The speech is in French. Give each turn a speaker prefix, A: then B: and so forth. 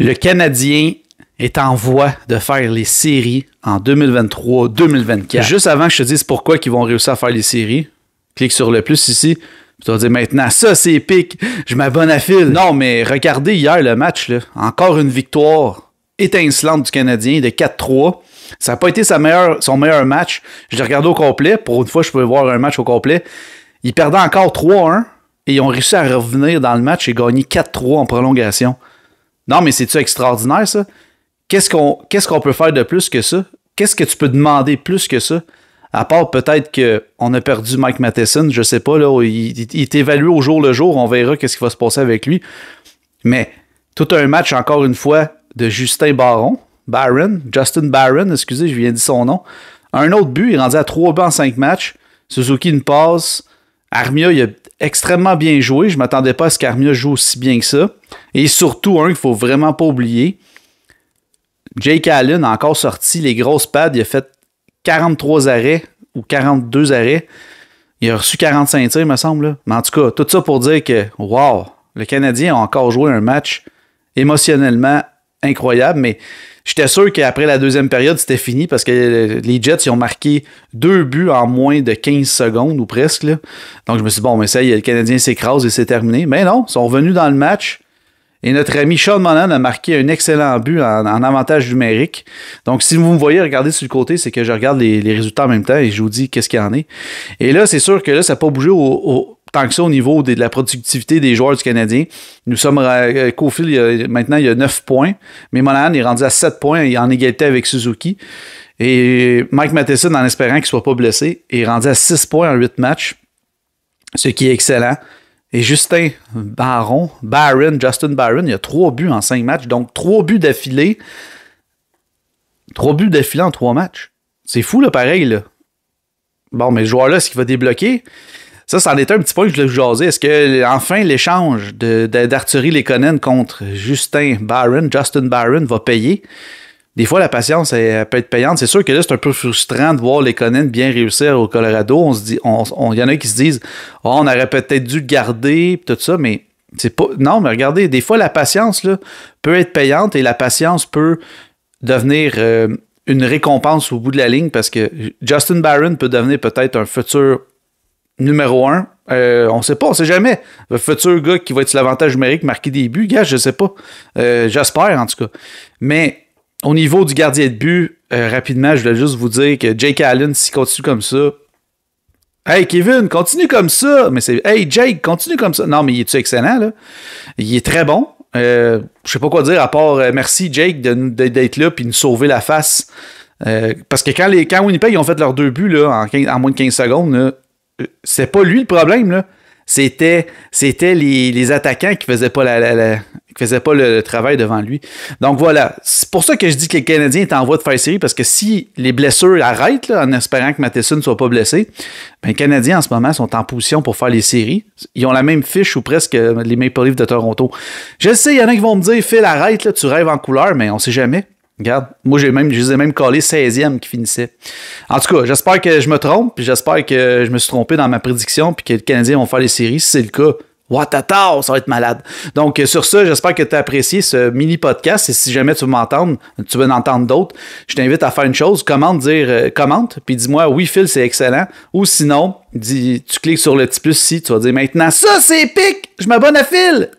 A: Le Canadien est en voie de faire les séries en 2023-2024. Juste avant que je te dise pourquoi ils vont réussir à faire les séries, clique sur le plus ici. Tu vas dire maintenant, ça c'est épique, je m'abonne à fil. Non, mais regardez hier le match, là. Encore une victoire étincelante du Canadien de 4-3. Ça n'a pas été son meilleur match. Je l'ai regardé au complet. Pour une fois, je pouvais voir un match au complet. Ils perdaient encore 3-1 et ils ont réussi à revenir dans le match et gagner 4-3 en prolongation. Non, mais c'est-tu extraordinaire, ça? Qu'est-ce qu'on peut faire de plus que ça? Qu'est-ce que tu peux demander plus que ça? À part peut-être qu'on a perdu Mike Matheson, je sais pas, là, il est évalué au jour le jour, on verra qu'est-ce qui va se passer avec lui. Mais tout un match, encore une fois, de Justin Barron, Justin Barron, excusez, je viens de dire son nom. Un autre but, il est rendu à 3 buts en 5 matchs. Suzuki une passe. Armia, il a extrêmement bien joué. Je ne m'attendais pas à ce qu'Armia joue aussi bien que ça. Et surtout, qu'il ne faut vraiment pas oublier, Jake Allen a encore sorti les grosses pads. Il a fait 43 arrêts ou 42 arrêts. Il a reçu 45 tirs, il me semble. Là. Mais en tout cas, tout ça pour dire que, wow, le Canadien a encore joué un match émotionnellement incroyable. Mais j'étais sûr qu'après la deuxième période, c'était fini parce que les Jets ils ont marqué 2 buts en moins de 15 secondes ou presque. Là. Donc je me suis dit, bon, mais ça y est, le Canadien s'écrase et c'est terminé. Mais non, ils sont revenus dans le match. Et notre ami Sean Monahan a marqué un excellent but en avantage numérique. Donc, si vous me voyez regarder sur le côté, c'est que je regarde les résultats en même temps et je vous dis qu'est-ce qu'il y en est. Et là, c'est sûr que là, ça n'a pas bougé tant que ça au niveau de la productivité des joueurs du Canadien. Nous sommes à Caulfield, maintenant, il y a 9 points. Mais Monahan est rendu à 7 points et en égalité avec Suzuki. Et Mike Matheson, en espérant qu'il ne soit pas blessé, est rendu à 6 points en 8 matchs. Ce qui est excellent. Et Justin Barron, Justin Barron, il a 3 buts en 5 matchs. Donc, 3 buts d'affilée. 3 buts d'affilée en 3 matchs. C'est fou, là, pareil, là. Bon, mais ce joueur-là, est-ce qu'il va débloquer? Ça, c'en était un petit point que je voulais vous jaser. Est-ce que, enfin, l'échange d'Arturi Lekonen contre Justin Barron va payer? Des fois, la patience, elle peut être payante. C'est sûr que là, c'est un peu frustrant de voir Lekonen bien réussir au Colorado. On se dit, il y en a qui se disent, on aurait peut-être dû le garder, tout ça, mais c'est pas. Non, mais regardez, des fois, la patience là, peut être payante et la patience peut devenir une récompense au bout de la ligne parce que Justin Barron peut devenir peut-être un futur numéro 1. On sait pas, on sait jamais. Le futur gars qui va être sur l'avantage numérique, marquer des buts, gars, je sais pas. J'espère, en tout cas. Mais au niveau du gardien de but, rapidement, je voulais juste vous dire que Jake Allen, s'il continue comme ça, hey Kevin, continue comme ça, mais c'est hey Jake, continue comme ça. Non, mais il est-tu excellent, là? Il est très bon. Je sais pas quoi dire à part merci Jake d'être là puis de nous sauver la face. Parce que quand Winnipeg ils ont fait leurs 2 buts là, en moins de 15 secondes, là, c'est pas lui le problème, là. C'était les attaquants qui faisaient pas le travail devant lui. Donc voilà, c'est pour ça que je dis que le Canadien est en voie de faire série, parce que si les blessures arrêtent, là, en espérant que Matheson ne soit pas blessé, ben, les Canadiens en ce moment sont en position pour faire les séries. Ils ont la même fiche ou presque les Maple Leafs de Toronto. Je sais, il y en a qui vont me dire, Phil, arrête, là, tu rêves en couleur, mais on sait jamais. Regarde, moi je les ai même collés 16e qui finissait. En tout cas, j'espère que je me trompe, puis j'espère que je me suis trompé dans ma prédiction, puis que les Canadiens vont faire les séries. Si c'est le cas, watata, ça va être malade. Donc sur ça, j'espère que tu as apprécié ce mini podcast. Et si jamais tu veux m'entendre, tu veux en entendre d'autres, je t'invite à faire une chose, commente, puis dis-moi oui Phil, c'est excellent. Ou sinon, tu cliques sur le petit plus ici, tu vas dire maintenant ça c'est épique, je m'abonne à Phil.